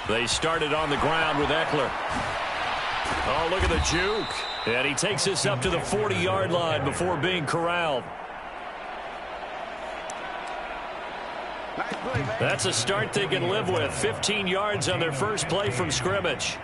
They started on the ground with Eckler. Oh, look at the juke. And he takes this up to the 40-yard line before being corralled. That's a start they can live with. 15 yards on their first play from scrimmage.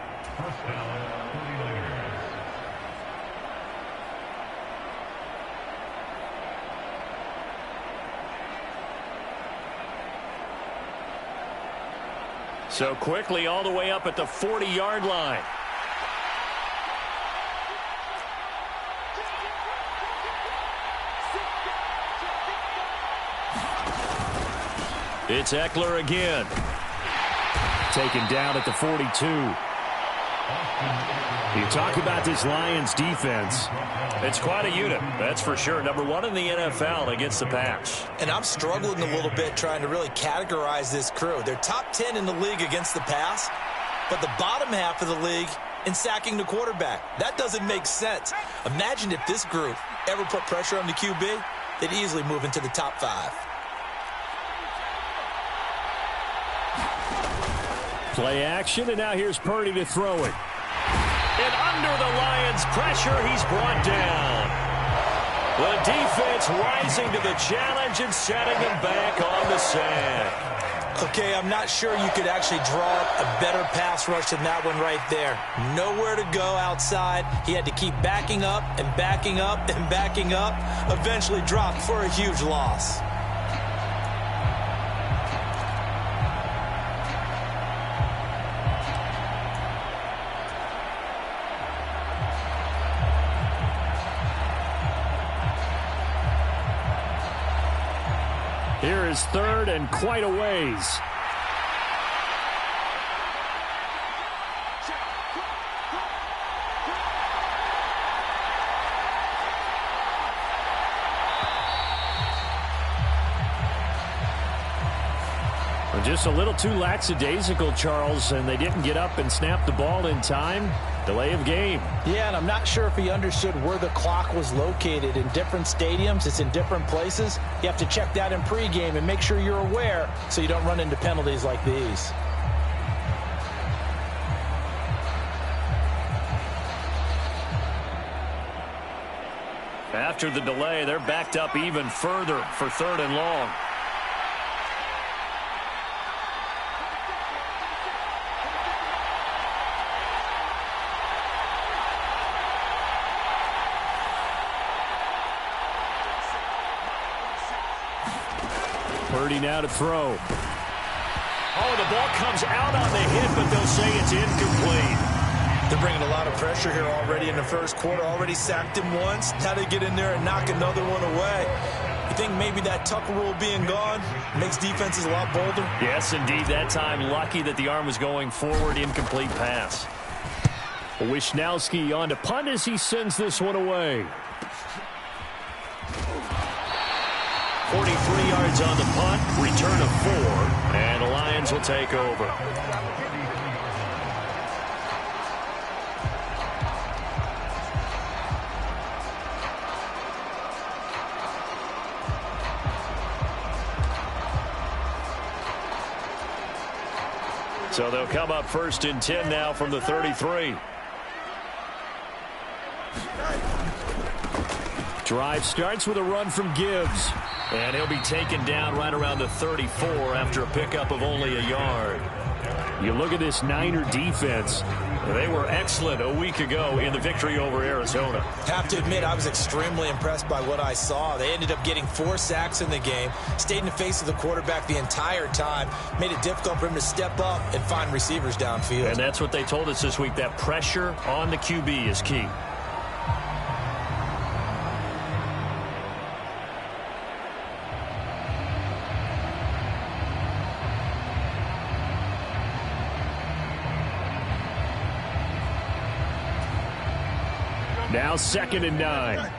So quickly all the way up at the 40-yard line. It's Eckler again. Taken down at the 42. You talk about this Lions defense. It's quite a unit, that's for sure. Number one in the NFL against the pass. And I'm struggling a little bit trying to really categorize this crew. They're top 10 in the league against the pass, but the bottom half of the league in sacking the quarterback. That doesn't make sense. Imagine if this group ever put pressure on the QB, they'd easily move into the top 5. Play action, and now here's Purdy to throw it. And under the Lions' pressure, he's brought down. The defense rising to the challenge and setting them back on the sand. Okay, I'm not sure you could actually draw up a better pass rush than that one right there. Nowhere to go outside. He had to keep backing up and backing up and backing up. Eventually dropped for a huge loss. Here is third and quite a ways. Just a little too lackadaisical, Charles, and they didn't get up and snap the ball in time. Delay of game. Yeah, and I'm not sure if he understood where the clock was located. In different stadiums, it's in different places. You have to check that in pregame and make sure you're aware so you don't run into penalties like these. After the delay, they're backed up even further for third and long. Purdy now to throw. Oh, the ball comes out on the hit, but they'll say it's incomplete. They're bringing a lot of pressure here already in the first quarter. Already sacked him once. Now they get in there and knock another one away. You think maybe that Tucker rule being gone makes defenses a lot bolder? Yes, indeed. That time, lucky that the arm was going forward. Incomplete pass. Wishnowski on to punt as he sends this one away. 43 yards on the punt, return of 4, and the Lions will take over. So they'll come up first and 10 now from the 33. Drive starts with a run from Gibbs. And he'll be taken down right around the 34 after a pickup of only a yard. You look at this Niner defense. They were excellent a week ago in the victory over Arizona. Have to admit, I was extremely impressed by what I saw. They ended up getting 4 sacks in the game, stayed in the face of the quarterback the entire time, made it difficult for him to step up and find receivers downfield. And that's what they told us this week, that pressure on the QB is key. Now 2nd and 9.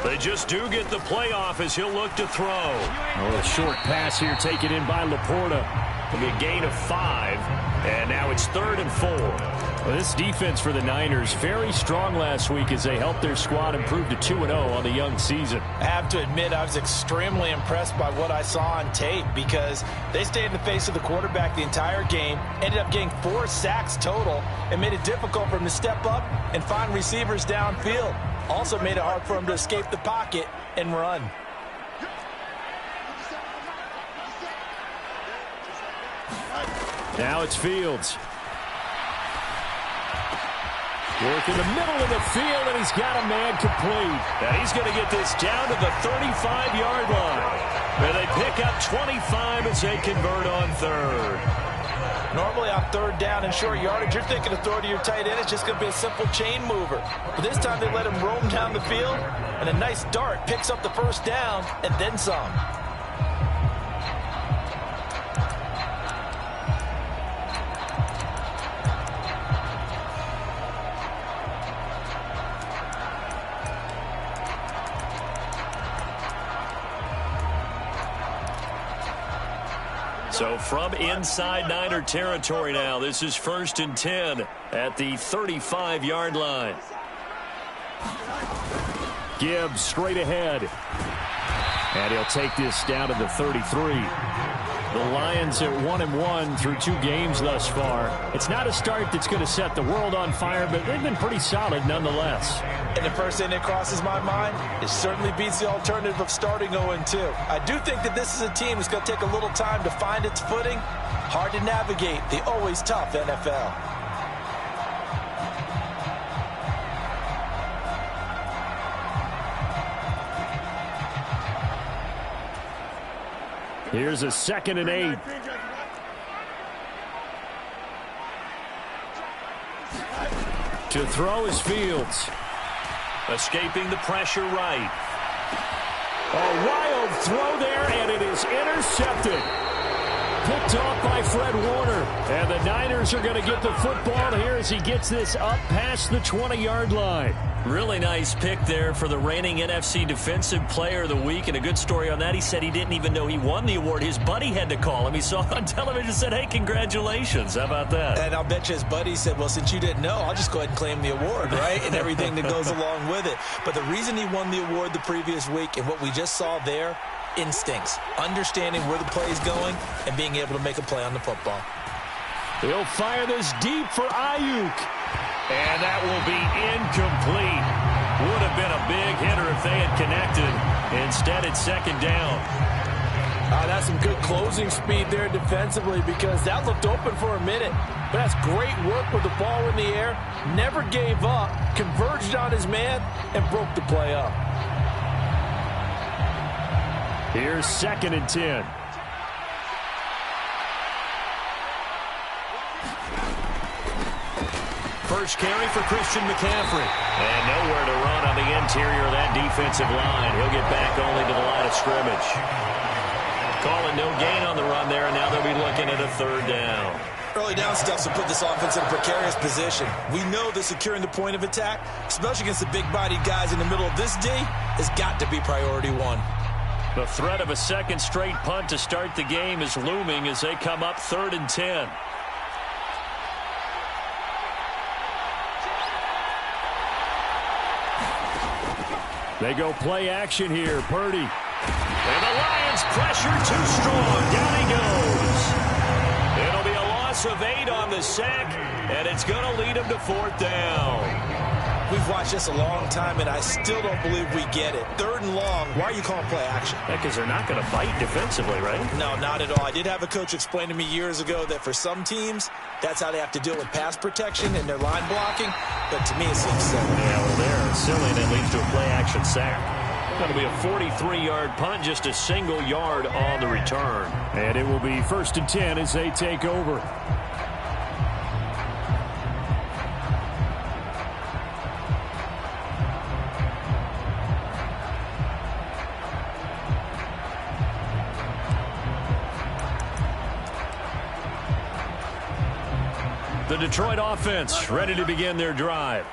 They just do get the playoff as he'll look to throw. Oh, a short pass here taken in by Laporta. It'll be a gain of 5. And now it's 3rd and 4. Well, this defense for the Niners, very strong last week as they helped their squad improve to 2-0 on the young season. I have to admit, I was extremely impressed by what I saw on tape because they stayed in the face of the quarterback the entire game, ended up getting 4 sacks total, and made it difficult for him to step up and find receivers downfield. Also made it hard for him to escape the pocket and run. Now it's Fields. Work in the middle of the field, and he's got a man complete. And he's going to get this down to the 35-yard line. Where they pick up 25 as they convert on third. Normally on third down and short yardage, you're thinking to throw to your tight end. It's just going to be a simple chain mover. But this time they let him roam down the field, and a nice dart picks up the first down and then some. So from inside Niner territory now, this is 1st and 10 at the 35-yard line. Gibbs straight ahead. And he'll take this down to the 33. The Lions at 1-1 through 2 games thus far. It's not a start that's going to set the world on fire, but they've been pretty solid nonetheless. And the first thing that crosses my mind, it certainly beats the alternative of starting 0-2. I do think that this is a team that's going to take a little time to find its footing. Hard to navigate the always tough NFL. Here's a 2nd and 8. To throw is Fields. Escaping the pressure right. A wild throw there, and it is intercepted. Picked off by Fred Warner. And the Niners are going to get the football here as he gets this up past the 20-yard line. Really nice pick there for the reigning NFC Defensive Player of the Week. And a good story on that. He said he didn't even know he won the award. His buddy had to call him. He saw it on television and said, hey, congratulations. How about that? And I'll bet you his buddy said, well, since you didn't know, I'll just go ahead and claim the award, right? And everything that goes along with it. But the reason he won the award the previous week and what we just saw there, instincts, understanding where the play is going and being able to make a play on the football. He'll fire this deep for Ayuk. And that will be incomplete. Would have been a big hitter if they had connected. Instead, it's 2nd down. That's some good closing speed there defensively because that looked open for a minute. But that's great work with the ball in the air. Never gave up, converged on his man, and broke the play up. Here's 2nd and 10. First carry for Christian McCaffrey. And nowhere to run on the interior of that defensive line. He'll get back only to the line of scrimmage. Calling no gain on the run there, and now they'll be looking at a 3rd down. Early down stuff will put this offense in a precarious position. We know that securing the point of attack, especially against the big-bodied guys in the middle of this D, has got to be priority 1. The threat of a 2nd straight punt to start the game is looming as they come up 3rd and 10. They go play action here. Purdy. And the Lions pressure too strong. Down he goes. It'll be a loss of 8 on the sack, and it's going to lead him to 4th down. We've watched this a long time, and I still don't believe we get it. 3rd and long, why are you calling play action? Because they're not going to bite defensively, right? No, not at all. I did have a coach explain to me years ago that for some teams, that's how they have to deal with pass protection and their line blocking. But to me, it seems silly. Yeah, well, there, silly, and it leads to a play-action sack. Going to be a 43-yard punt, just a single yard on the return. And it will be 1st and 10 as they take over. The Detroit offense ready to begin their drive.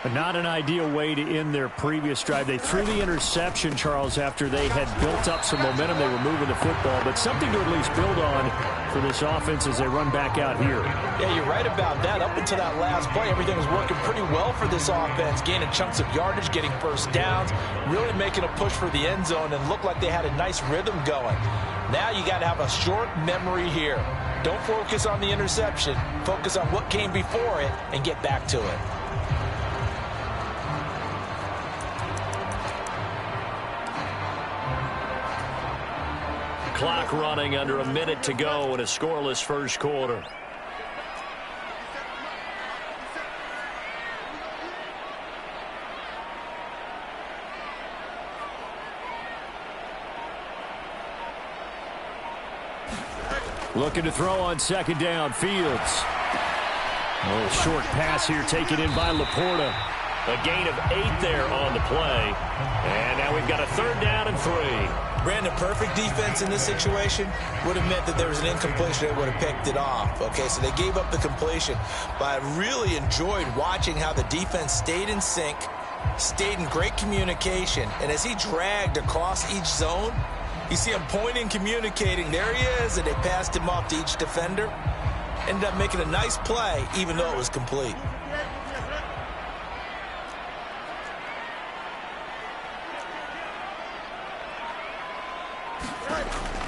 Not an ideal way to end their previous drive. They threw the interception, Charles, after they had built up some momentum. They were moving the football, but something to at least build on for this offense as they run back out here. Yeah, you're right about that. Up until that last play, everything was working pretty well for this offense, gaining chunks of yardage, getting first downs, really making a push for the end zone, and looked like they had a nice rhythm going. Now you got to have a short memory here. Don't focus on the interception. Focus on what came before it and get back to it. Clock running, under a minute to go in a scoreless first quarter. Looking to throw on second down, Fields. A little short pass here taken in by Laporta. A gain of 8 there on the play. And now we've got a third down and 3. Brandon, perfect defense in this situation would have meant that there was an incompletion. They would have picked it off. Okay, so they gave up the completion. But I really enjoyed watching how the defense stayed in sync, stayed in great communication. And as he dragged across each zone, you see him pointing, communicating. There he is, and they passed him off to each defender. Ended up making a nice play, even though it was complete.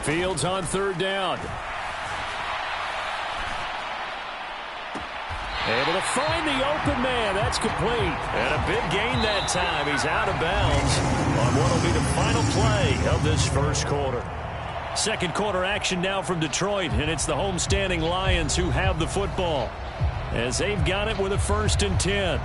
Fields on third down. Able to find the open man. That's complete. And a big gain that time. He's out of bounds on what will be the final play of this first quarter. Second quarter action now from Detroit, and it's the homestanding Lions who have the football as they've got it with a 1st and 10.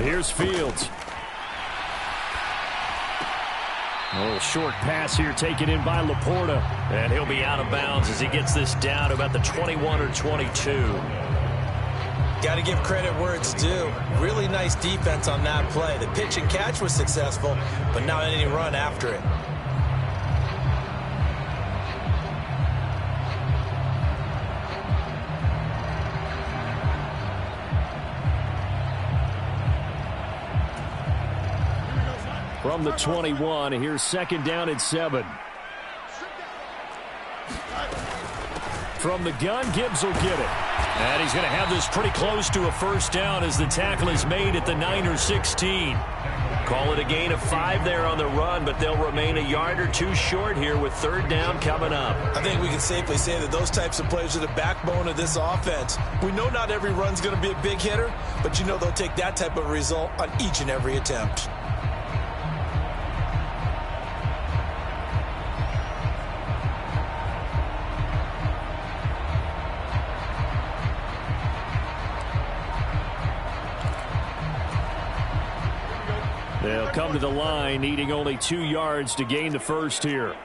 Here's Fields. A little short pass here taken in by Laporta. And he'll be out of bounds as he gets this down to about the 21 or 22. Got to give credit where it's due. Really nice defense on that play. The pitch and catch was successful, but not any run after it. From the 21, here's second down and 7. From the gun, Gibbs will get it. And he's going to have this pretty close to a first down as the tackle is made at the Niners 16. Call it a gain of 5 there on the run, but they'll remain a yard or 2 short here with third down coming up. I think we can safely say that those types of plays are the backbone of this offense. We know not every run's going to be a big hitter, but you know they'll take that type of result on each and every attempt. They'll come to the line, needing only 2 yards to gain the first here.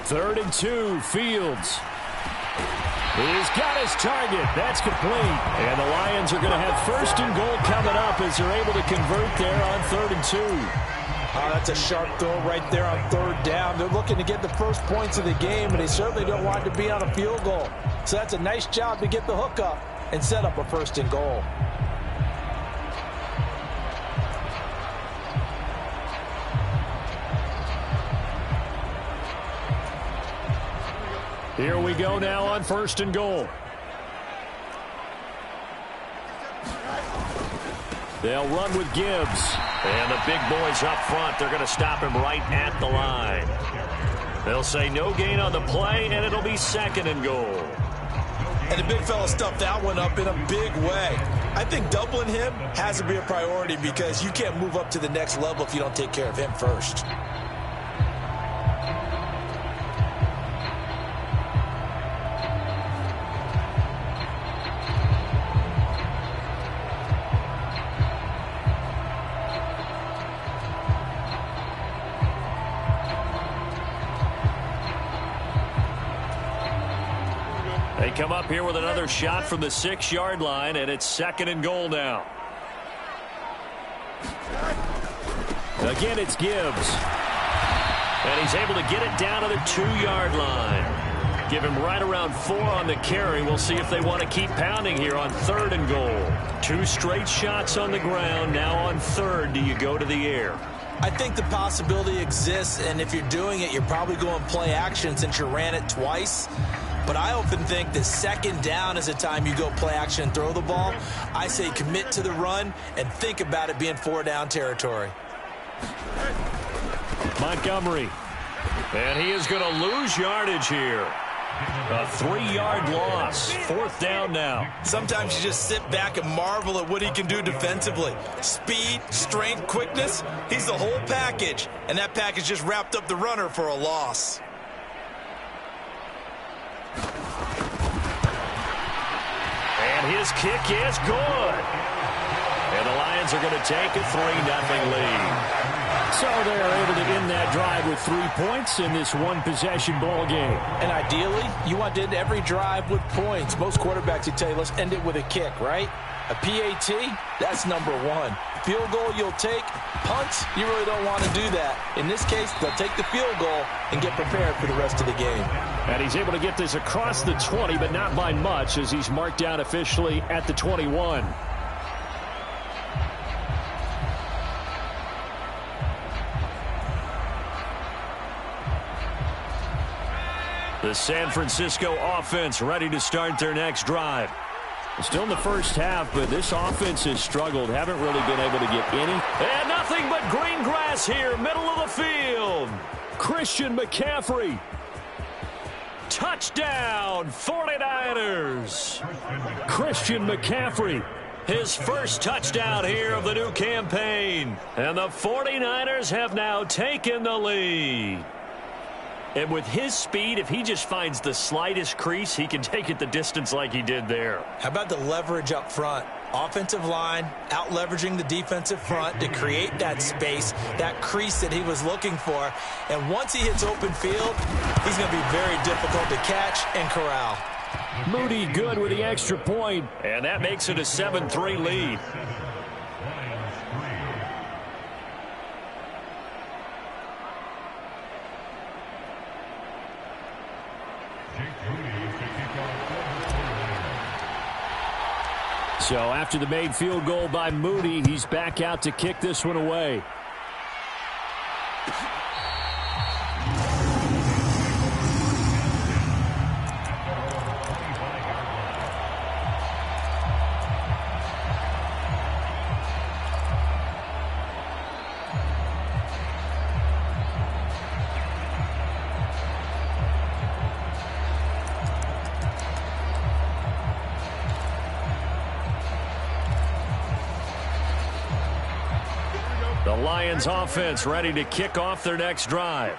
3rd and 2, Fields. He's got his target. That's complete. And the Lions are going to have 1st and goal coming up as they're able to convert there on 3rd and 2. Oh, that's a sharp throw right there on 3rd down. They're looking to get the first points of the game, and they certainly don't want it to be on a field goal. So that's a nice job to get the hook up and set up a 1st and goal. Here we go now on 1st and goal. They'll run with Gibbs. And the big boys up front, they're going to stop him right at the line. They'll say no gain on the play, and it'll be 2nd and goal. And the big fella stuffed that one up in a big way. I think doubling him has to be a priority because you can't move up to the next level if you don't take care of him first. They come up here with another shot from the 6-yard line, and it's 2nd and goal now. Again, it's Gibbs. And he's able to get it down to the 2-yard line. Give him right around 4 on the carry. We'll see if they want to keep pounding here on 3rd and goal. 2 straight shots on the ground. Now on 3rd, do you go to the air? I think the possibility exists, and if you're doing it, you're probably going play action since you ran it twice. But I often think that 2nd down is the time you go play action and throw the ball. I say commit to the run and think about it being 4-down territory. Montgomery. And he is going to lose yardage here. A 3-yard loss. 4th down now. Sometimes you just sit back and marvel at what he can do defensively. Speed, strength, quickness. He's the whole package. And that package just wrapped up the runner for a loss. And his kick is good. And the Lions are going to take a 3-0 lead. So they're able to end that drive with 3 points in this one-possession ball game. And ideally, you want to end every drive with points. Most quarterbacks would tell you, let's end it with a kick, right? A PAT, that's number 1. Field goal you'll take. Punts, you really don't want to do that. In this case, they'll take the field goal and get prepared for the rest of the game. And he's able to get this across the 20, but not by much, as he's marked down officially at the 21. The San Francisco offense ready to start their next drive. Still in the first half, but this offense has struggled. Haven't really been able to get any. And nothing but green grass here, middle of the field. Christian McCaffrey. Touchdown, 49ers. Christian McCaffrey. His first touchdown here of the new campaign. And the 49ers have now taken the lead. And with his speed, if he just finds the slightest crease, he can take it the distance like he did there. How about the leverage up front? Offensive line out-leveraging the defensive front to create that space, that crease that he was looking for. And once he hits open field, he's going to be very difficult to catch and corral. Moody good with the extra point, and that makes it a 7-3 lead. So after the made field goal by Moody, he's back out to kick this one away. The Lions offense ready to kick off their next drive.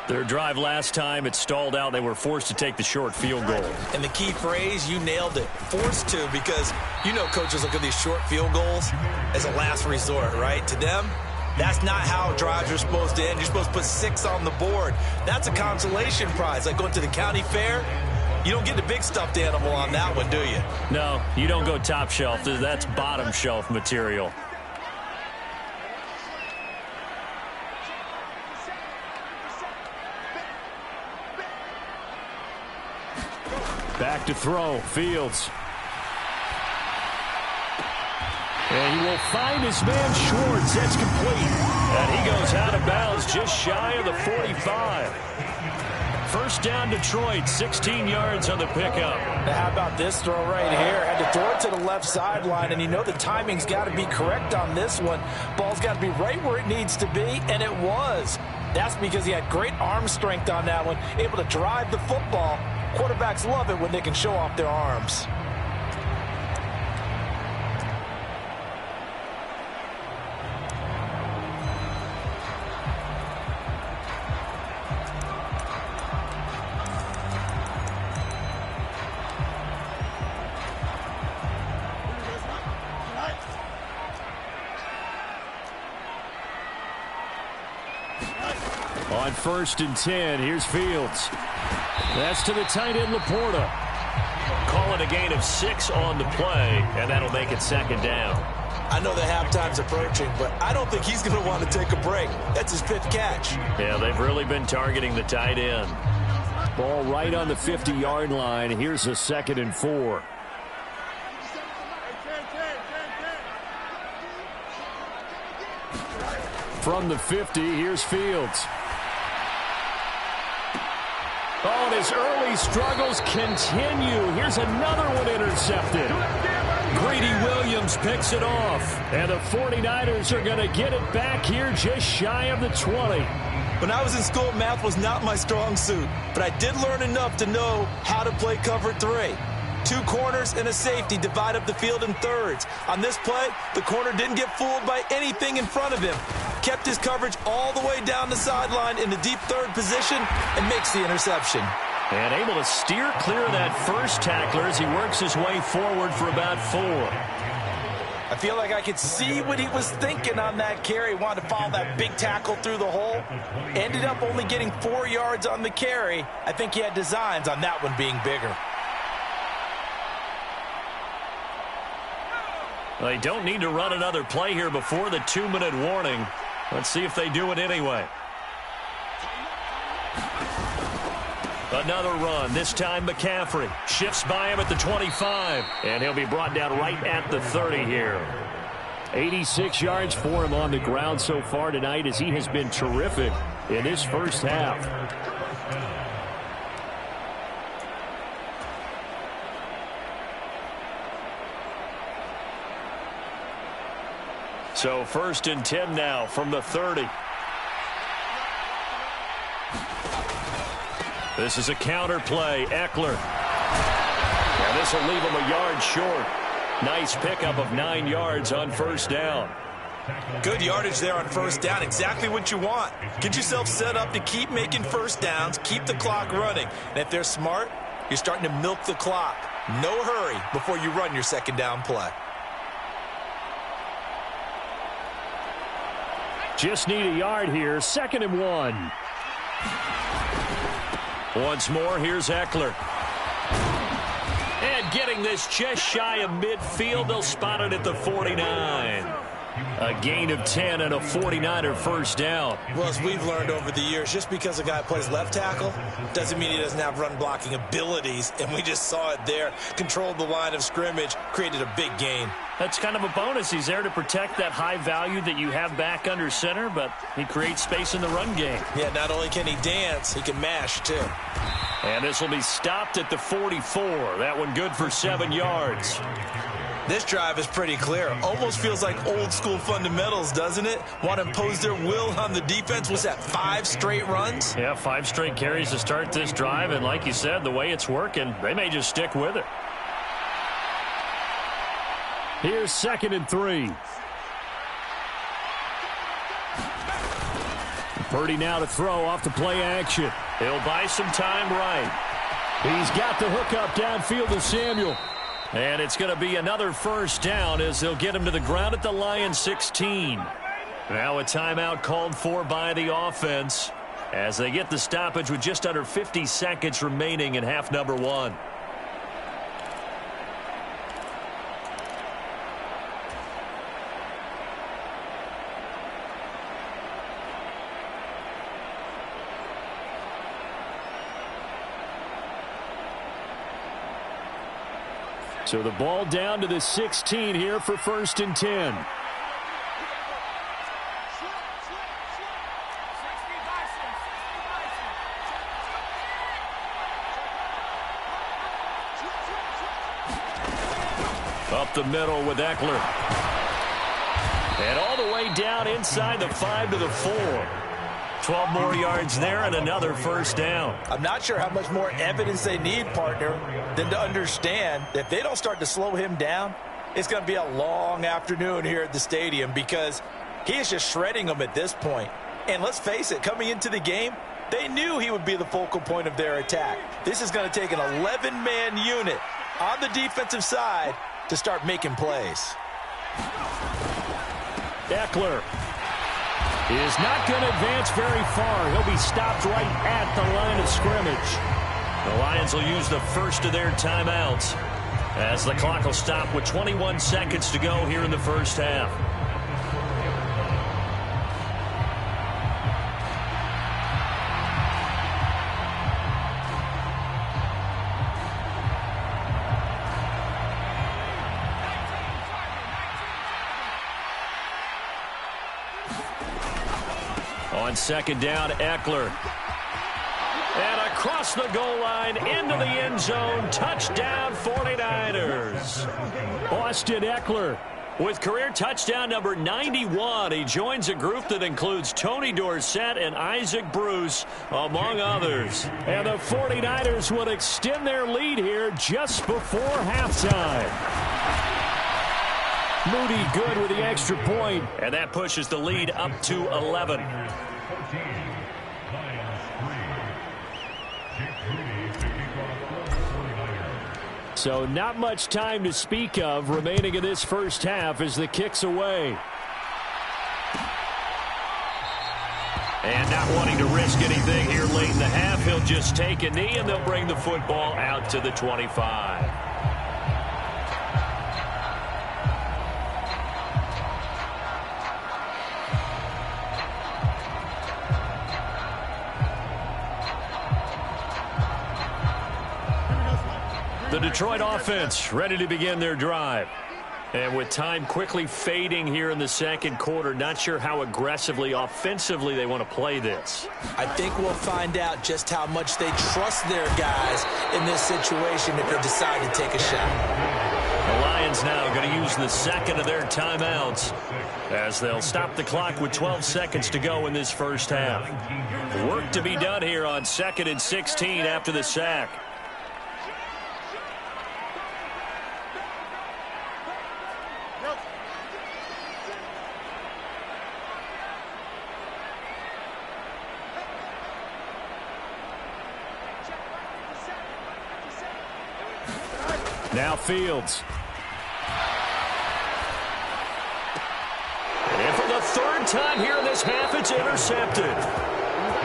Their drive last time, it stalled out. They were forced to take the short field goal. And the key phrase, you nailed it. Forced to, because you know coaches look at these short field goals as a last resort, right? To them, that's not how drives are supposed to end. You're supposed to put 6 on the board. That's a consolation prize. Like going to the county fair, you don't get the big stuffed animal on that one, do you? No, you don't go top shelf. That's bottom shelf material. Back to throw, Fields. And he will find his man Schwartz. That's complete. And he goes out of bounds just shy of the 45. First down, Detroit, 16 yards on the pickup. Now, how about this throw right here? Had to throw it to the left sideline, and you know the timing's got to be correct on this one. Ball's got to be right where it needs to be, and it was. That's because he had great arm strength on that one, able to drive the football. Quarterbacks love it when they can show off their arms. On 1st and 10, here's Fields. That's to the tight end, Laporta. Call it a gain of 6 on the play, and that'll make it second down. I know that halftime's approaching, but I don't think he's going to want to take a break. That's his 5th catch. Yeah, they've really been targeting the tight end. Ball right on the 50-yard line. Here's a 2nd and 4. From the 50, here's Fields. Oh, and his early struggles continue. Here's another one intercepted. Greedy Williams picks it off. And the 49ers are going to get it back here just shy of the 20. When I was in school, math was not my strong suit, but I did learn enough to know how to play cover 3. 2 corners and a safety divide up the field in thirds. On this play, the corner didn't get fooled by anything in front of him. Kept his coverage all the way down the sideline in the deep third position and makes the interception. And able to steer clear of that first tackler as he works his way forward for about 4. I feel like I could see what he was thinking on that carry. Wanted to follow that big tackle through the hole. Ended up only getting 4 yards on the carry. I think he had designs on that one being bigger. They don't need to run another play here before the 2-minute warning. Let's see if they do it anyway. Another run, this time McCaffrey. Shifts by him at the 25, and he'll be brought down right at the 30 here. 86 yards for him on the ground so far tonight as he has been terrific in this first half. So 1st and 10 now from the 30. This is a counter play. Eckler. And this will leave him a yard short. Nice pickup of 9 yards on 1st down. Good yardage there on 1st down. Exactly what you want. Get yourself set up to keep making 1st downs, keep the clock running. And if they're smart, you're starting to milk the clock. No hurry before you run your 2nd down play. Just need a yard here. 2nd and 1. Once more, here's Eckler. And getting this just shy of midfield. They'll spot it at the 49. A gain of 10 and a 49er 1st down. Well, as we've learned over the years, just because a guy plays left tackle doesn't mean he doesn't have run blocking abilities. And we just saw it there. Controlled the line of scrimmage, created a big gain. That's kind of a bonus. He's there to protect that high value that you have back under center, but he creates space in the run game. Yeah, not only can he dance, he can mash too. And this will be stopped at the 44. That one good for 7 yards. This drive is pretty clear. Almost feels like old school fundamentals, doesn't it? Want to impose their will on the defense. Was that 5 straight runs? Yeah, 5 straight carries to start this drive. And like you said, the way it's working, they may just stick with it. Here's 2nd and 3. Purdy now to throw off the play action. He'll buy some time right. He's got the hook up downfield to Samuel. And it's going to be another 1st down as they'll get him to the ground at the Lions 16. Now a timeout called for by the offense as they get the stoppage with just under 50 seconds remaining in half number 1. So the ball down to the 16 here for 1st and 10. Up the middle with Eckler. And all the way down inside the 5 to the 4. 12 more yards there and another 1st down. I'm not sure how much more evidence they need, partner, than to understand that if they don't start to slow him down, it's going to be a long afternoon here at the stadium because he is just shredding them at this point. And let's face it, coming into the game, they knew he would be the focal point of their attack. This is going to take an 11-man unit on the defensive side to start making plays. Eckler is not going to advance very far. He'll be stopped right at the line of scrimmage. The Lions will use the first of their timeouts as the clock will stop with 21 seconds to go here in the first half. On second down, Eckler. And across the goal line, into the end zone, touchdown 49ers. Austin Eckler with career touchdown number 91. He joins a group that includes Tony Dorsett and Isaac Bruce, among others. And the 49ers would extend their lead here just before halftime. Moody good with the extra point, and that pushes the lead up to 11. So not much time to speak of remaining in this first half as the kick's away. And not wanting to risk anything here late in the half, he'll just take a knee and they'll bring the football out to the 25. The Detroit offense ready to begin their drive. And with time quickly fading here in the second quarter, not sure how aggressively, offensively they want to play this. I think we'll find out just how much they trust their guys in this situation if they decide to take a shot. The Lions now going to use the second of their timeouts as they'll stop the clock with 12 seconds to go in this first half. Work to be done here on 2nd and 16 after the sack. Now Fields. And for the third time here in this half, it's intercepted.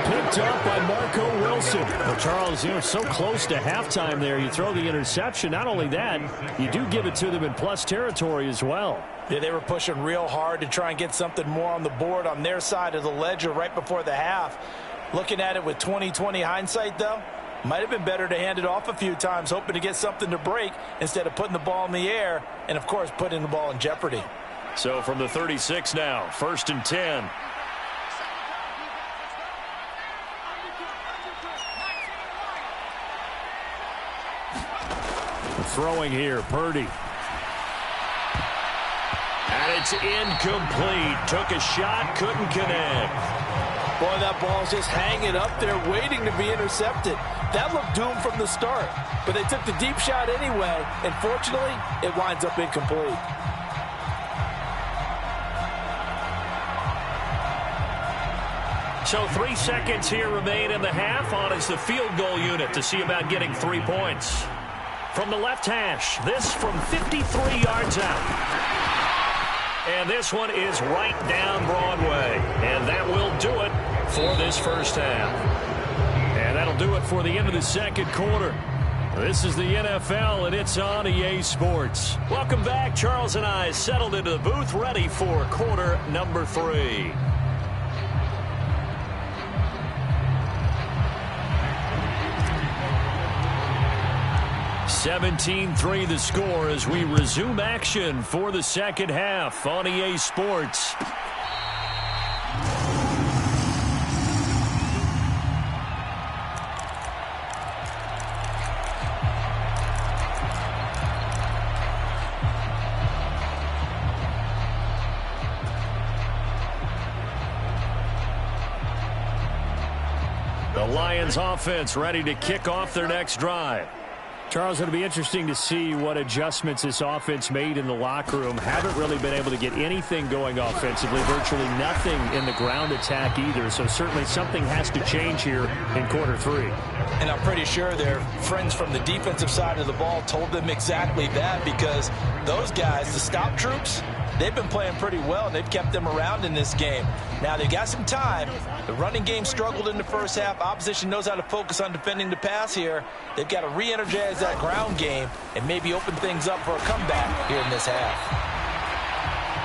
Picked up by Marco Wilson. Well, Charles, you know, so close to halftime there. You throw the interception. Not only that, you do give it to them in plus territory as well. Yeah, they were pushing real hard to try and get something more on the board on their side of the ledger right before the half. Looking at it with 20/20 hindsight, though, might have been better to hand it off a few times, hoping to get something to break instead of putting the ball in the air and, of course, putting the ball in jeopardy. So from the 36 now, 1st and 10. Throwing here, Purdy. And it's incomplete. Took a shot, couldn't connect. Boy, that ball's just hanging up there waiting to be intercepted. That looked doomed from the start, but they took the deep shot anyway, and fortunately, it winds up incomplete. So 3 seconds here remain in the half. On is the field goal unit to see about getting 3 points. From the left hash, this from 53 yards out. And this one is right down Broadway. And that will do it for this first half. And that'll do it for the end of the second quarter. This is the NFL, and it's on EA Sports. Welcome back. Charles and I settled into the booth, ready for quarter number 3. (17-3) the score as we resume action for the second half on EA Sports. The Lions offense ready to kick off their next drive. Charles, it'll be interesting to see what adjustments this offense made in the locker room. Haven't really been able to get anything going offensively, virtually nothing in the ground attack either. So certainly something has to change here in quarter 3. And I'm pretty sure their friends from the defensive side of the ball told them exactly that, because those guys, the stop troops, they've been playing pretty well, and they've kept them around in this game. Now, they've got some time. The running game struggled in the first half. Opposition knows how to focus on defending the pass here. They've got to re-energize that ground game and maybe open things up for a comeback here in this half.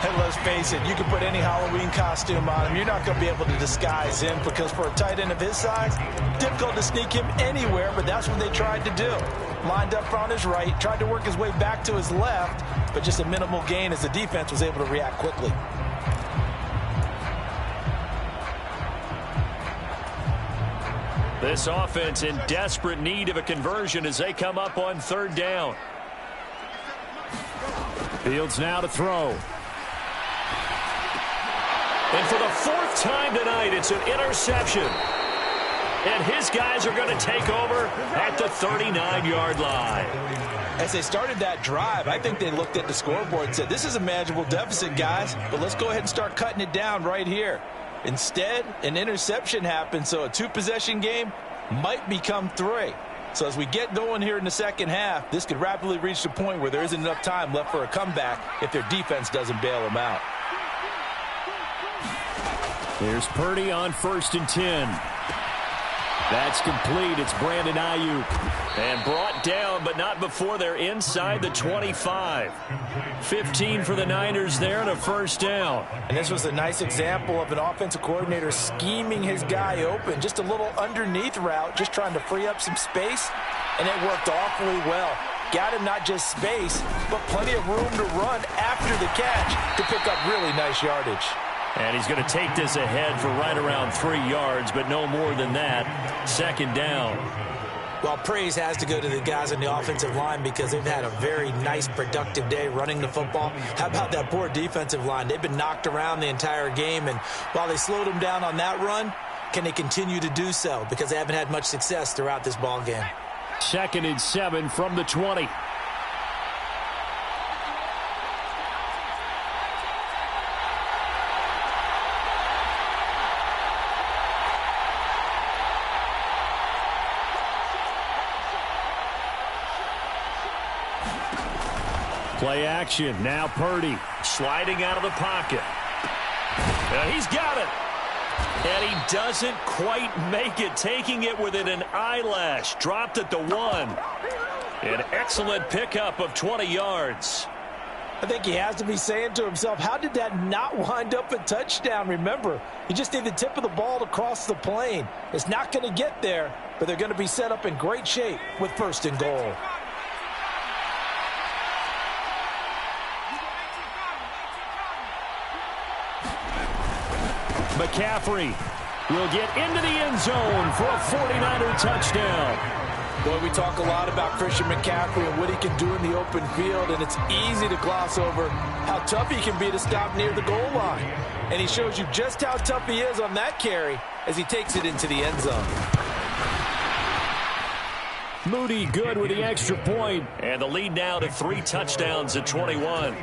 And let's face it, you can put any Halloween costume on him. You're not going to be able to disguise him, because for a tight end of his size, difficult to sneak him anywhere, but that's what they tried to do. Lined up on his right, tried to work his way back to his left, but just a minimal gain as the defense was able to react quickly. This offense in desperate need of a conversion as they come up on third down. Fields now to throw. And for the fourth time tonight, it's an interception. And his guys are going to take over at the 39-yard line. As they started that drive, I think they looked at the scoreboard and said, this is a manageable deficit, guys, but let's go ahead and start cutting it down right here. Instead, an interception happened, so a two-possession game might become three. So as we get going here in the second half, this could rapidly reach the point where there isn't enough time left for a comeback if their defense doesn't bail them out. Here's Purdy on 1st and 10. That's complete. It's Brandon Ayuk. And brought down, but not before they're inside the 25. 15 for the Niners there and a first down. And this was a nice example of an offensive coordinator scheming his guy open. Just a little underneath route, just trying to free up some space. And it worked awfully well. Got him not just space, but plenty of room to run after the catch to pick up really nice yardage. And he's going to take this ahead for right around 3 yards, but no more than that. Second down. Well, praise has to go to the guys on the offensive line, because they've had a very nice, productive day running the football. How about that poor defensive line? They've been knocked around the entire game, and while they slowed them down on that run, can they continue to do so? Because they haven't had much success throughout this ball game. 2nd and 7 from the 20. Play action. Now Purdy sliding out of the pocket. He's got it. And he doesn't quite make it, taking it within an eyelash. Dropped at the 1. An excellent pickup of 20 yards. I think he has to be saying to himself, how did that not wind up a touchdown? Remember, you just need the tip of the ball to cross the plane. It's not going to get there, but they're going to be set up in great shape with 1st and goal. McCaffrey will get into the end zone for a 49er touchdown. Boy, we talk a lot about Christian McCaffrey and what he can do in the open field, and it's easy to gloss over how tough he can be to stop near the goal line. And he shows you just how tough he is on that carry as he takes it into the end zone. Moody good with the extra point, and the lead now to 3 touchdowns at 21.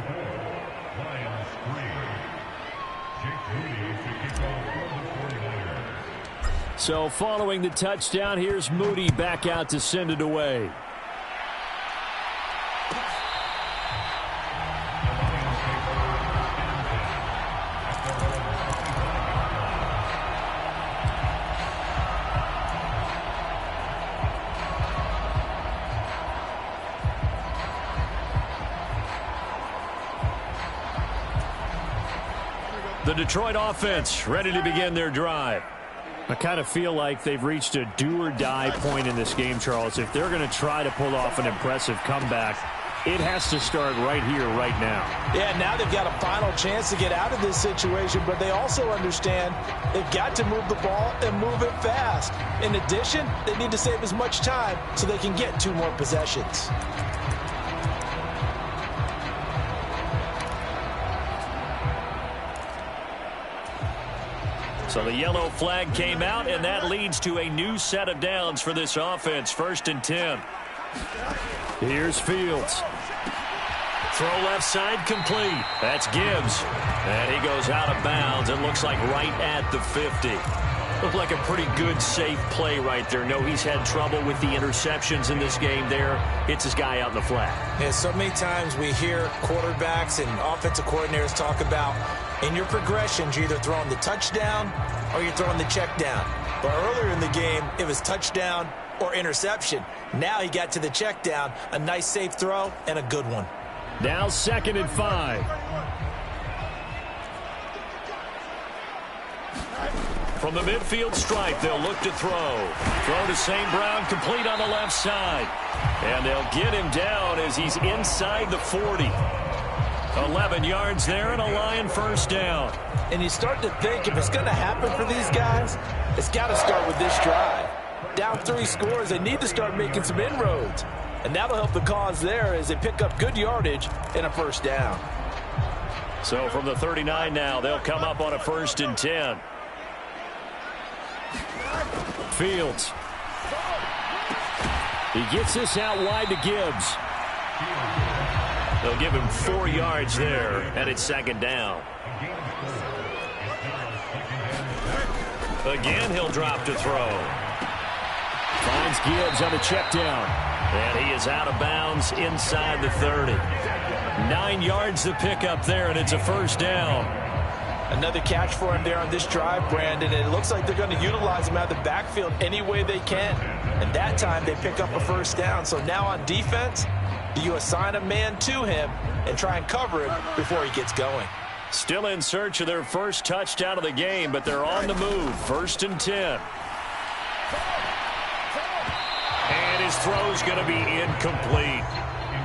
So following the touchdown, here's Moody back out to send it away. The Detroit offense ready to begin their drive. I kind of feel like they've reached a do-or-die point in this game, Charles. If they're going to try to pull off an impressive comeback, it has to start right here, right now. Yeah, now they've got a final chance to get out of this situation, but they also understand they've got to move the ball and move it fast. In addition, they need to save as much time so they can get 2 more possessions. So the yellow flag came out, and that leads to a new set of downs for this offense. 1st and 10. Here's Fields. Throw left side complete. That's Gibbs. And he goes out of bounds. It looks like right at the 50. Looked like a pretty good, safe play right there. No, he's had trouble with the interceptions in this game there. Hits his guy out in the flat. Yeah, so many times we hear quarterbacks and offensive coordinators talk about in your progressions, you're either throwing the touchdown or you're throwing the check down. But earlier in the game, it was touchdown or interception. Now he got to the check down, a nice safe throw, and a good one. Now 2nd and 5. From the midfield stripe, they'll look to throw. Throw to St. Brown, complete on the left side. And they'll get him down as he's inside the 40. 11 yards there and a Lion first down. And you start to think if it's going to happen for these guys, it's got to start with this drive. Down 3 scores, they need to start making some inroads. And that'll help the cause there as they pick up good yardage and a first down. So from the 39 now, they'll come up on a 1st and 10. Fields. He gets this out wide to Gibbs. They'll give him 4 yards there, and it's 2nd down. Again, he'll drop to throw. Finds Gibbs on the check down. And he is out of bounds inside the 30. 9 yards to pick up there, and it's a first down. Another catch for him there on this drive, Brandon, and it looks like they're going to utilize him out of the backfield any way they can. And that time they pick up a first down. So now on defense, do you assign a man to him and try and cover him before he gets going? Still in search of their first touchdown of the game, but they're on the move. 1st and 10. And his throw's going to be incomplete.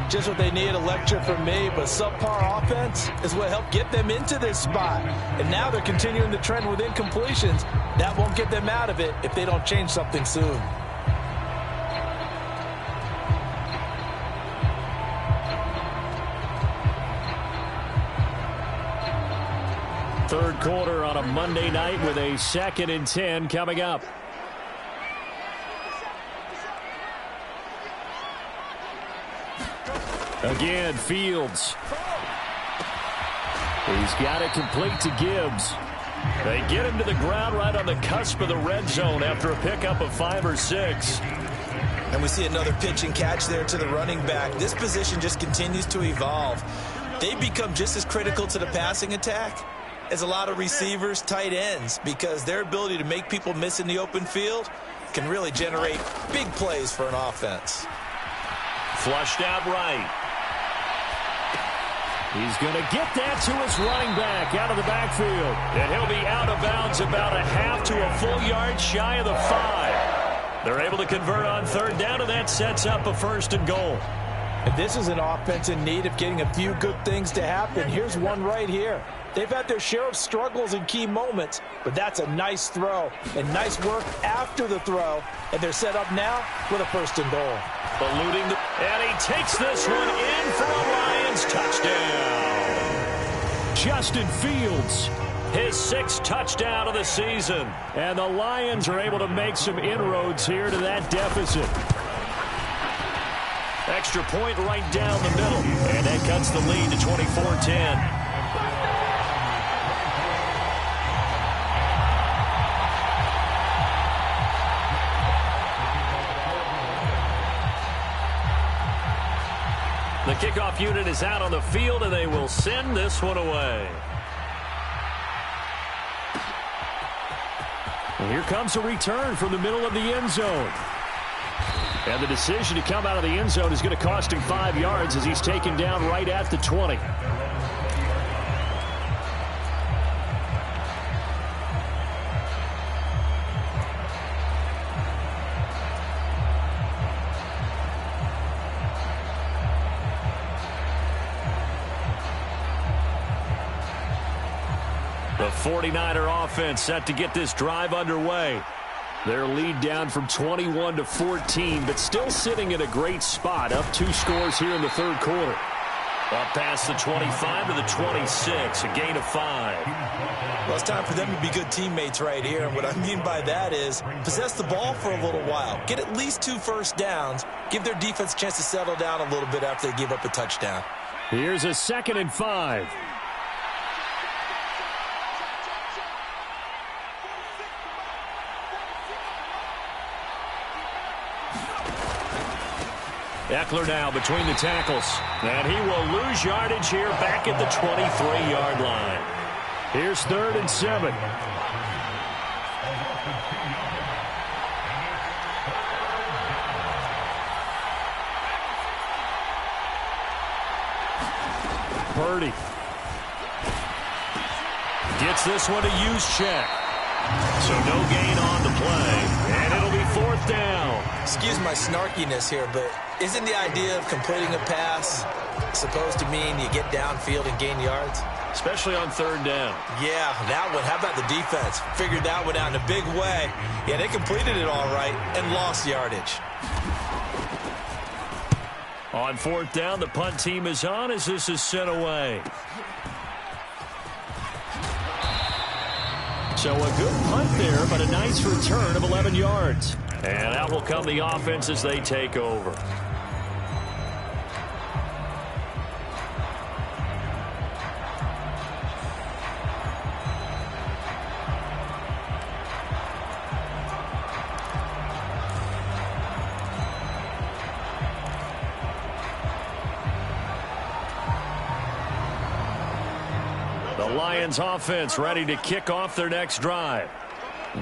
Just what they need, a lecture from me, but subpar offense is what helped get them into this spot. And now they're continuing the trend with incompletions. That won't get them out of it if they don't change something soon. Third quarter on a Monday night with a 2nd and 10 coming up. Again, Fields. He's got it complete to Gibbs. They get him to the ground right on the cusp of the red zone after a pickup of 5 or 6. And we see another pitch and catch there to the running back. This position just continues to evolve. They become just as critical to the passing attack as a lot of receivers, tight ends, because their ability to make people miss in the open field can really generate big plays for an offense. Flushed out right. He's going to get that to his running back out of the backfield. And he'll be out of bounds about a half to a full yard shy of the 5. They're able to convert on 3rd down, and that sets up a 1st and goal. And this is an offense in need of getting a few good things to happen. Here's one right here. They've had their share of struggles in key moments, but that's a nice throw and nice work after the throw. And they're set up now with a 1st and goal. And he takes this one in for a Lions touchdown. Justin Fields, his 6th touchdown of the season. And the Lions are able to make some inroads here to that deficit. Extra point right down the middle. And that cuts the lead to 24-10. The kickoff unit is out on the field, and they will send this one away. And here comes a return from the middle of the end zone. And the decision to come out of the end zone is going to cost him 5 yards as he's taken down right at the 20. The 49er offense set to get this drive underway. Their lead down from 21 to 14, but still sitting in a great spot. Up 2 scores here in the 3rd quarter. Up past the 25 to the 26, a gain of 5. Well, it's time for them to be good teammates right here. And what I mean by that is possess the ball for a little while. Get at least 2 first downs. Give their defense a chance to settle down a little bit after they give up a touchdown. Here's a 2nd and 5. Eckler now between the tackles. And he will lose yardage here back at the 23-yard line. Here's 3rd and 7. Purdy gets this one to use check. So no gain on the play, and it'll be 4th down. Excuse my snarkiness here, but isn't the idea of completing a pass supposed to mean you get downfield and gain yards? Especially on 3rd down. Yeah, that one. How about the defense? Figured that one out in a big way. Yeah, they completed it all right and lost yardage. On 4th down, the punt team is on as this is sent away. So a good punt there, but a nice return of 11 yards. And out will come the offense as they take over. The Lions offense ready to kick off their next drive.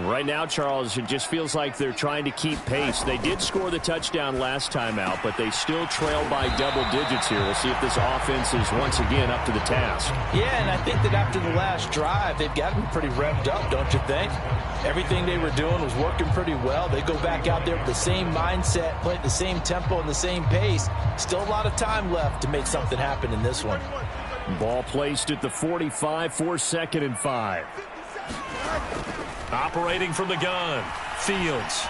Right now, Charles, it just feels like they're trying to keep pace. They did score the touchdown last time out, but they still trail by double digits here. We'll see if this offense is once again up to the task. Yeah, and I think that after the last drive, they've gotten pretty revved up, don't you think? Everything they were doing was working pretty well. They go back out there with the same mindset, play at the same tempo and the same pace. Still a lot of time left to make something happen in this one. Ball placed at the 45 for 2nd and 5. Operating from the gun, Fields.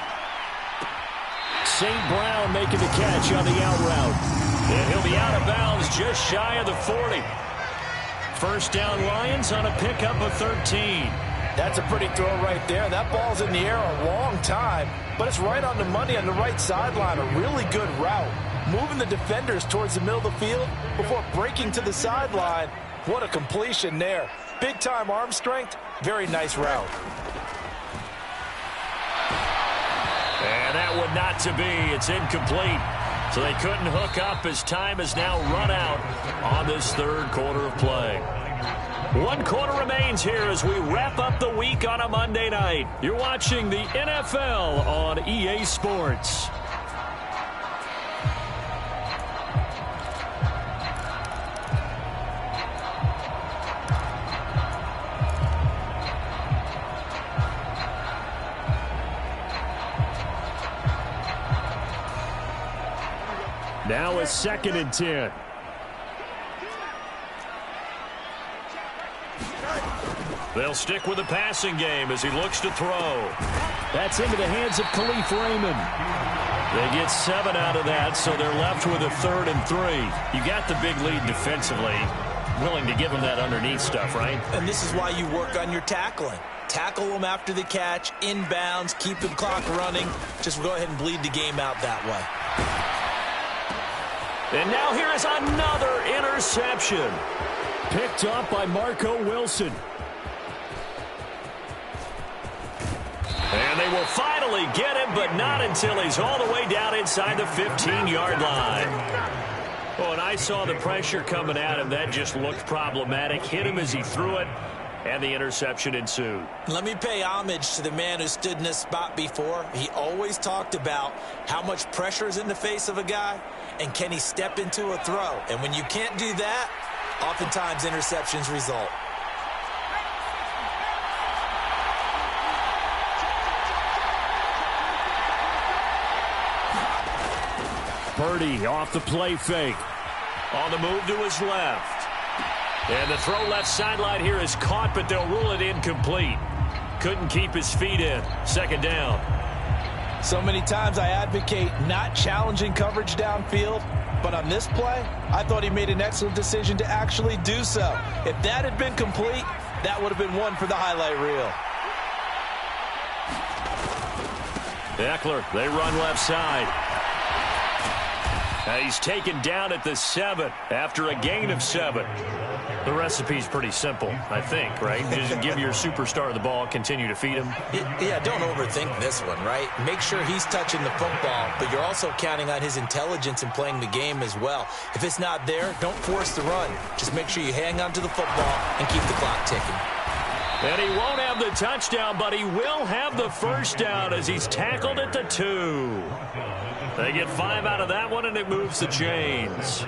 St. Brown making the catch on the out route. And he'll be out of bounds just shy of the 40. 1st down Lions on a pickup of 13. That's a pretty throw right there. That ball's in the air a long time, but it's right on the money on the right sideline. A really good route. Moving the defenders towards the middle of the field before breaking to the sideline. What a completion there. Big-time arm strength. Very nice route. And that one not to be. It's incomplete. So they couldn't hook up as time has now run out on this 3rd quarter of play. 1 quarter remains here as we wrap up the week on a Monday night. You're watching the NFL on EA Sports. Now a 2nd and 10. They'll stick with the passing game as he looks to throw. That's into the hands of Khalif Raymond. They get 7 out of that, so they're left with a 3rd and 3. You got the big lead defensively. Willing to give them that underneath stuff, right? And this is why you work on your tackling. Tackle them after the catch, inbounds, keep the clock running. Just go ahead and bleed the game out that way. And now here is another interception. Picked up by Marco Wilson. And they will finally get him, but not until he's all the way down inside the 15-yard line. Oh, and I saw the pressure coming at him. That just looked problematic. Hit him as he threw it, and the interception ensued. Let me pay homage to the man who stood in this spot before. He always talked about how much pressure is in the face of a guy, and can he step into a throw. And when you can't do that, oftentimes interceptions result. Purdy off the play fake. On the move to his left. And the throw left sideline here is caught, but they'll rule it incomplete. Couldn't keep his feet in. 2nd down. So many times I advocate not challenging coverage downfield, but on this play, I thought he made an excellent decision to actually do so. If that had been complete, that would have been one for the highlight reel. Eckler, they run left side. He's taken down at the 7 after a gain of 7. The recipe's pretty simple, I think, right? Just give your superstar the ball, continue to feed him. Yeah, don't overthink this one, right? Make sure he's touching the football, but you're also counting on his intelligence in playing the game as well. If it's not there, don't force the run. Just make sure you hang on to the football and keep the clock ticking. And he won't have the touchdown, but he will have the first down as he's tackled at the 2. They get 5 out of that one, and it moves the chains.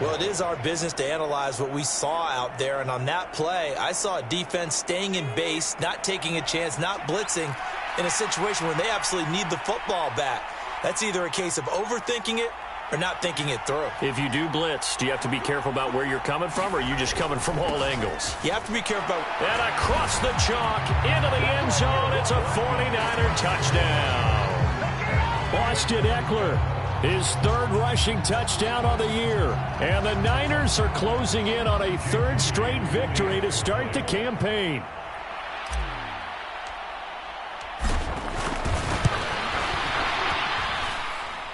Well, it is our business to analyze what we saw out there, and on that play, I saw a defense staying in base, not taking a chance, not blitzing, in a situation where they absolutely need the football back. That's either a case of overthinking it or not thinking it through. If you do blitz, do you have to be careful about where you're coming from, or are you just coming from all angles? You have to be careful about... And across the chalk, into the end zone, it's a 49er touchdown. Austin Eckler, his 3rd rushing touchdown of the year. And the Niners are closing in on a 3rd straight victory to start the campaign.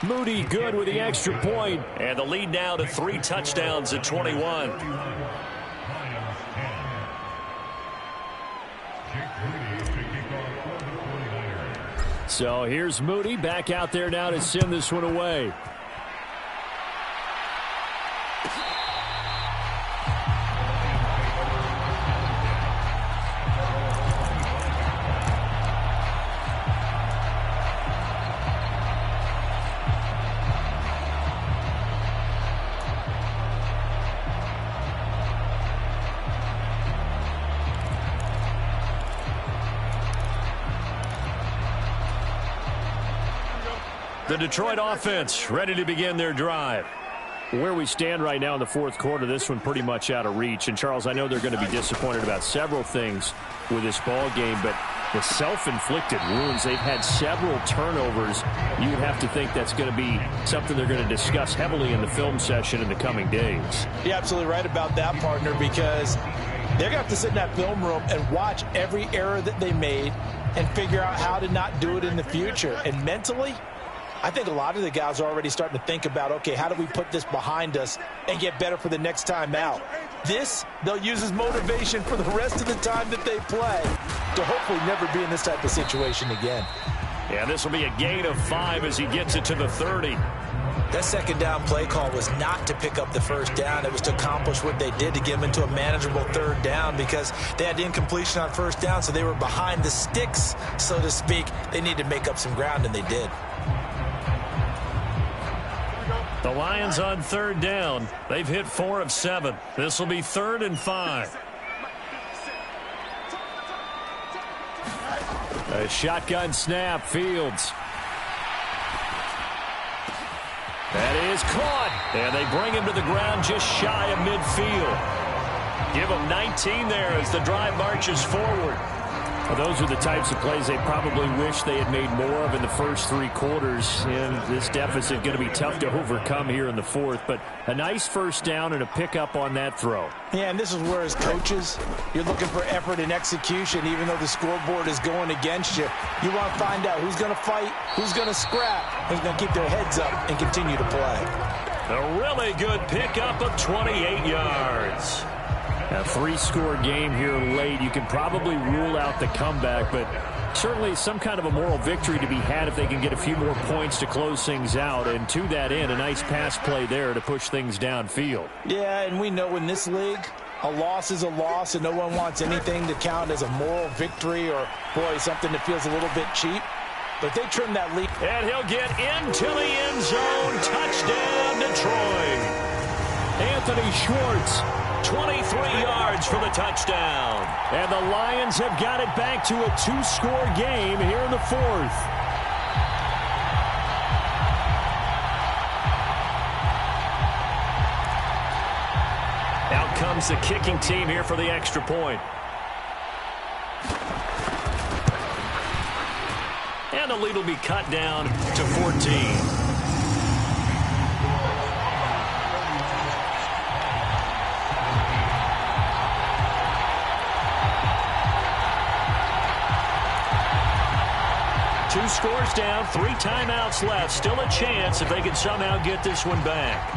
Moody good with the extra point. And the lead now to 3 touchdowns at 21. So here's Moody back out there now to send this one away. The Detroit offense ready to begin their drive. Where we stand right now in the 4th quarter, this one pretty much out of reach. And, Charles, I know they're going to be disappointed about several things with this ball game, but the self-inflicted wounds, they've had several turnovers. You would have to think that's going to be something they're going to discuss heavily in the film session in the coming days. You're absolutely right about that, partner, because they're going to have to sit in that film room and watch every error that they made and figure out how to not do it in the future. And mentally, I think a lot of the guys are already starting to think about, okay, how do we put this behind us and get better for the next time out? This, they'll use as motivation for the rest of the time that they play to hopefully never be in this type of situation again. Yeah, this will be a gain of 5 as he gets it to the 30. That 2nd down play call was not to pick up the 1st down. It was to accomplish what they did to get them into a manageable 3rd down because they had incompletion on 1st down, so they were behind the sticks, so to speak. They needed to make up some ground, and they did. The Lions on 3rd down. They've hit 4 of 7. This will be 3rd and 5. A shotgun snap, Fields. That is caught. And they bring him to the ground just shy of midfield. Give him 19 there as the drive marches forward. Well, those are the types of plays they probably wish they had made more of in the first 3 quarters. And this deficit going to be tough to overcome here in the 4th. But a nice 1st down and a pickup on that throw. Yeah, and this is where, as coaches, you're looking for effort and execution. Even though the scoreboard is going against you, you want to find out who's going to fight, who's going to scrap, who's going to keep their heads up and continue to play. A really good pickup of 28 yards. A 3-score game here late. You can probably rule out the comeback, but certainly some kind of a moral victory to be had if they can get a few more points to close things out. And to that end, a nice pass play there to push things downfield. Yeah, and we know in this league, a loss is a loss, and no one wants anything to count as a moral victory or, boy, something that feels a little bit cheap. But they trim that lead. And he'll get into the end zone. Touchdown, Detroit. Anthony Schwartz, 23 yards for the touchdown. And the Lions have got it back to a 2-score game here in the 4th. Out comes the kicking team here for the extra point. And the lead will be cut down to 14. 2 scores down, 3 timeouts left. Still a chance if they can somehow get this one back.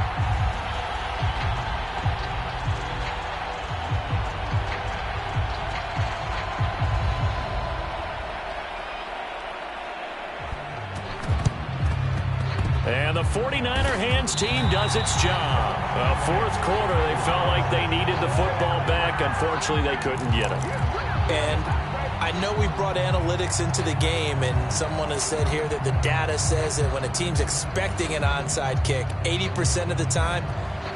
And the 49er hands team does its job. Fourth quarter, they felt like they needed the football back. Unfortunately, they couldn't get it. And I know we brought analytics into the game, and someone has said here that the data says that when a team's expecting an onside kick, 80% of the time,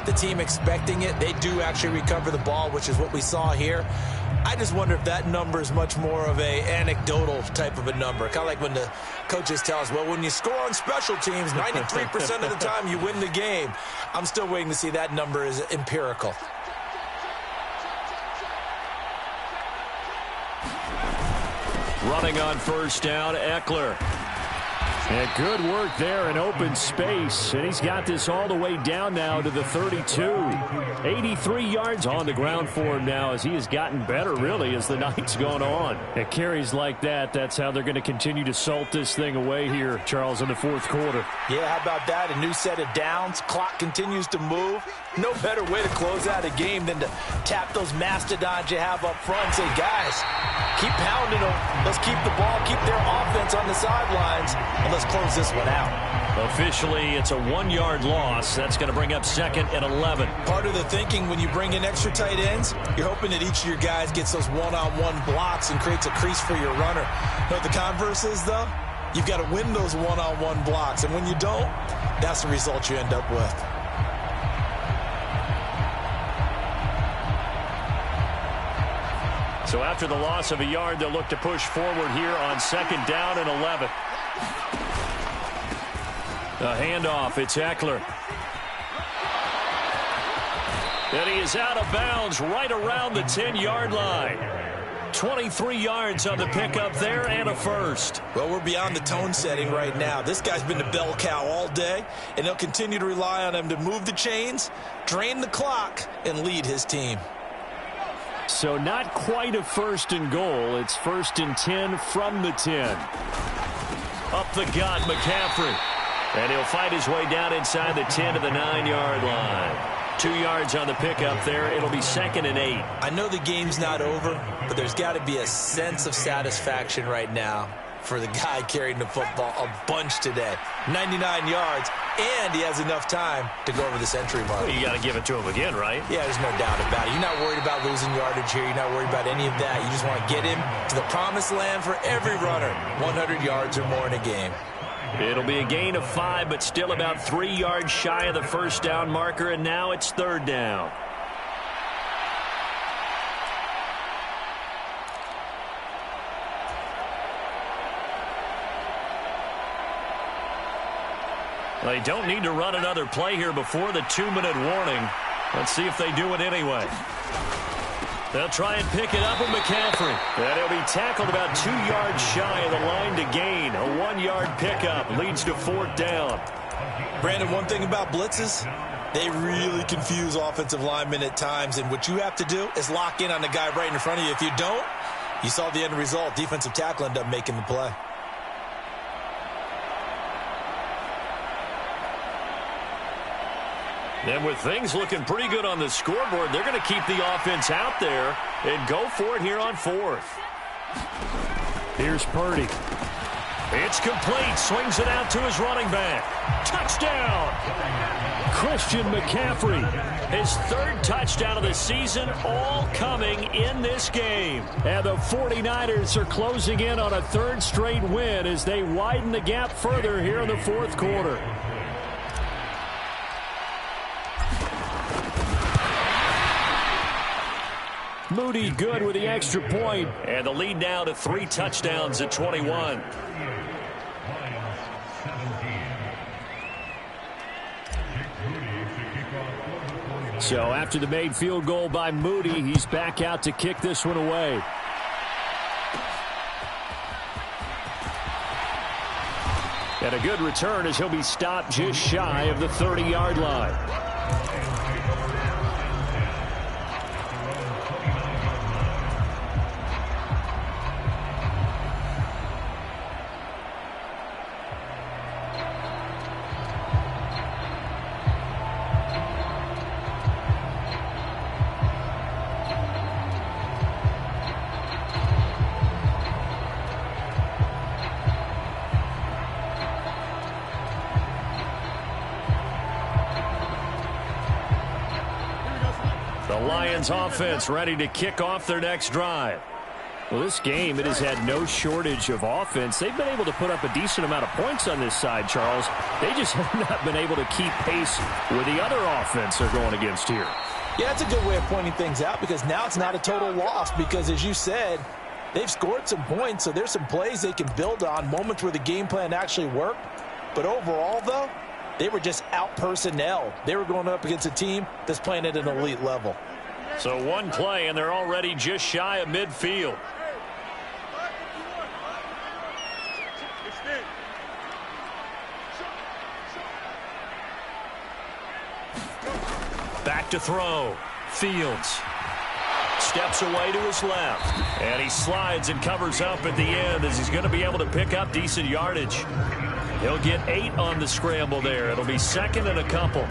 the team expecting it, they do actually recover the ball, which is what we saw here. I just wonder if that number is much more of a anecdotal type of a number. Kind of like when the coaches tell us, well, when you score on special teams, 93% of the time you win the game. I'm still waiting to see that number is empirical. Running on first down, Eckler. And good work there in open space. And he's got this all the way down now to the 32. 83 yards on the ground for him now as he has gotten better, really, as the night's gone on. At carries like that, that's how they're going to continue to salt this thing away here, Charles, in the fourth quarter. Yeah, how about that? A new set of downs. Clock continues to move. No better way to close out a game than to tap those mastodons you have up front and say, guys, keep pounding them. Let's keep the ball, keep their offense on the sidelines, and let's close this one out. Officially, it's a 1-yard loss. That's going to bring up 2nd and 11. Part of the thinking when you bring in extra tight ends, you're hoping that each of your guys gets those one-on-one blocks and creates a crease for your runner. You know what the converse is, though? You've got to win those one-on-one blocks, and when you don't, that's the result you end up with. So after the loss of a yard, they'll look to push forward here on 2nd down and 11. A handoff, it's Eckler. And he is out of bounds right around the 10-yard line. 23 yards on the pickup there and a first. Well, we're beyond the tone setting right now. This guy's been the bell cow all day, and they'll continue to rely on him to move the chains, drain the clock, and lead his team. So not quite a 1st and goal. It's 1st and 10 from the 10. Up the gut, McCaffrey. And he'll fight his way down inside the 10 to the 9-yard line. 2 yards on the pickup there. It'll be 2nd and 8. I know the game's not over, but there's got to be a sense of satisfaction right now for the guy carrying the football a bunch today. 99 yards, and he has enough time to go over the century mark. Well, you got to give it to him again, right? Yeah, there's no doubt about it. You're not worried about losing yardage here. You're not worried about any of that. You just want to get him to the promised land for every runner. 100 yards or more in a game. It'll be a gain of 5, but still about 3 yards shy of the first down marker, and now it's 3rd down. They don't need to run another play here before the 2-minute warning. Let's see if they do it anyway. They'll try and pick it up with McCaffrey. And he'll be tackled about 2 yards shy of the line to gain. A 1-yard pickup leads to 4th down. Brandon, one thing about blitzes, they really confuse offensive linemen at times. And what you have to do is lock in on the guy right in front of you. If you don't, you saw the end result. Defensive tackle ended up making the play. And with things looking pretty good on the scoreboard, they're going to keep the offense out there and go for it here on 4th. Here's Purdy. It's complete. Swings it out to his running back. Touchdown! Christian McCaffrey. His 3rd touchdown of the season, all coming in this game. And the 49ers are closing in on a 3rd straight win as they widen the gap further here in the 4th quarter. Moody good with the extra point. And the lead now to 3 touchdowns at 21. So after the made field goal by Moody, he's back out to kick this one away. And a good return as he'll be stopped just shy of the 30-yard line. The Lions offense ready to kick off their next drive. Well, this game, it has had no shortage of offense. They've been able to put up a decent amount of points on this side, Charles. They just have not been able to keep pace with the other offense they're going against here. Yeah, that's a good way of pointing things out because now it's not a total loss because, as you said, they've scored some points, so there's some plays they can build on, moments where the game plan actually worked. But overall, though, they were just out-personnelled. They were going up against a team that's playing at an elite level. So one play, and they're already just shy of midfield. Back to throw. Fields steps away to his left. And he slides and covers up at the end as he's going to be able to pick up decent yardage. He'll get 8 on the scramble there. It'll be second and a couple.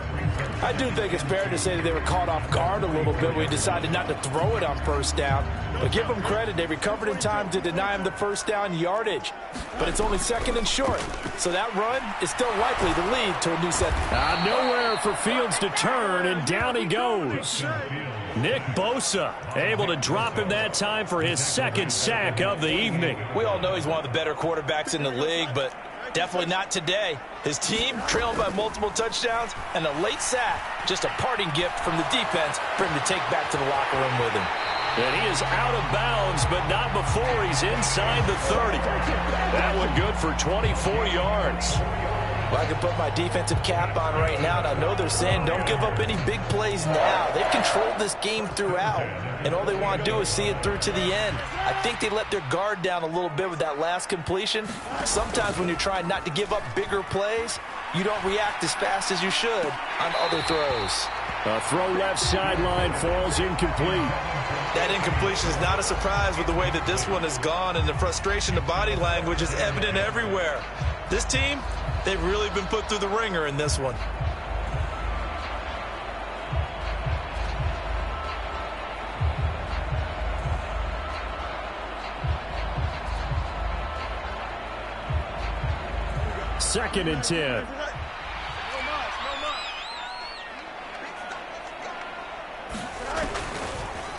I do think it's fair to say that they were caught off guard a little bit when he decided not to throw it on first down. But give them credit. They recovered in time to deny him the first down yardage. But it's only second and short. So that run is still likely to lead to a new set. Nowhere for Fields to turn, and down he goes. Nick Bosa able to drop him that time for his second sack of the evening. We all know he's one of the better quarterbacks in the league, but definitely not today. His team trailing by multiple touchdowns and a late sack, just a parting gift from the defense for him to take back to the locker room with him. And he is out of bounds, but not before he's inside the 30. That one good for 24 yards. Well, I can put my defensive cap on right now, and I know they're saying don't give up any big plays now. They've controlled this game throughout, and all they want to do is see it through to the end. I think they let their guard down a little bit with that last completion. Sometimes when you're trying not to give up bigger plays, you don't react as fast as you should on other throws. A throw left sideline falls incomplete. That incompletion is not a surprise with the way that this one has gone, and the frustration, the body language is evident everywhere. This team, they've really been put through the ringer in this one. Second and 10.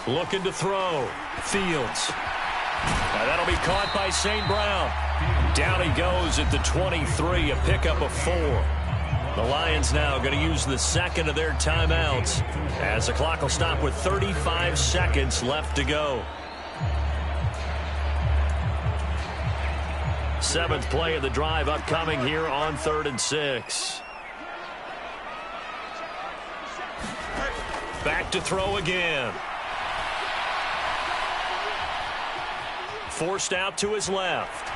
Looking to throw. Fields. Now that'll be caught by St. Brown. Down he goes at the 23, a pickup of 4. The Lions now going to use the second of their timeouts as the clock will stop with 35 seconds left to go. 7th play of the drive upcoming here on 3rd and 6. Back to throw again. Forced out to his left.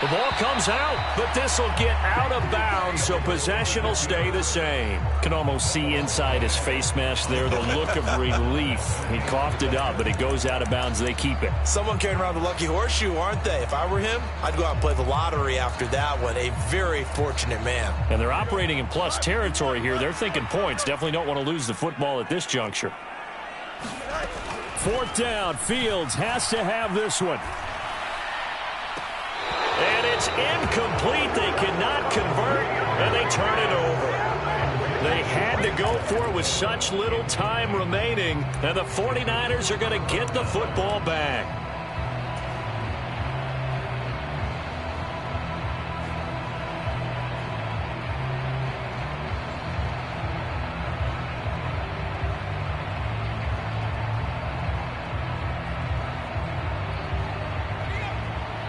The ball comes out, but this will get out of bounds, so possession will stay the same. Can almost see inside his face mask there the look of relief. He coughed it up, but it goes out of bounds. They keep it. Someone carrying around the lucky horseshoe, aren't they? If I were him, I'd go out and play the lottery after that one. A very fortunate man. And they're operating in plus territory here. They're thinking points. Definitely don't want to lose the football at this juncture. 4th down. Fields has to have this one. And it's incomplete. They cannot convert, and they turn it over. They had to go for it with such little time remaining, and the 49ers are going to get the football back.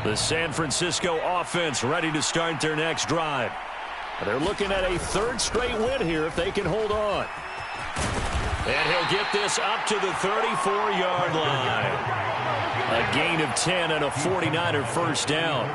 The San Francisco offense ready to start their next drive. They're looking at a 3rd straight win here if they can hold on. And he'll get this up to the 34-yard line. A gain of 10 and a 49er first down.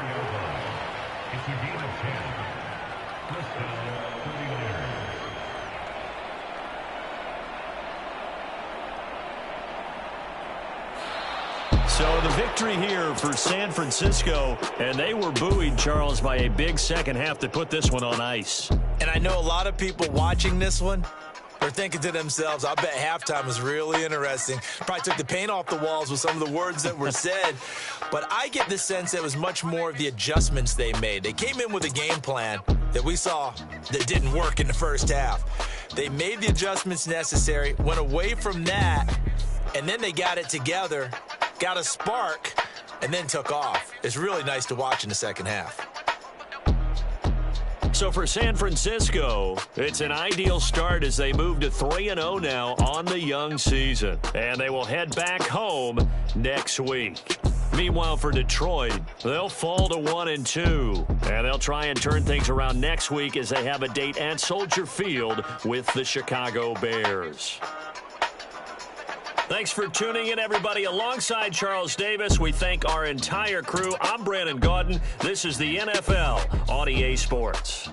So the victory here for San Francisco, and they were buoyed, Charles, by a big second half that put this one on ice. And I know a lot of people watching this one are They're thinking to themselves, I bet halftime was really interesting. Probably took the paint off the walls with some of the words that were said. But I get the sense that it was much more of the adjustments they made. They came in with a game plan that we saw that didn't work in the first half. They made the adjustments necessary, went away from that, and then they got it together, got a spark, and then took off. It's really nice to watch in the second half. So for San Francisco, it's an ideal start as they move to 3-0 now on the young season. And they will head back home next week. Meanwhile, for Detroit, they'll fall to 1-2. And they'll try and turn things around next week as they have a date at Soldier Field with the Chicago Bears. Thanks for tuning in, everybody. Alongside Charles Davis, we thank our entire crew. I'm Brandon Gaudin. This is the NFL on EA Sports.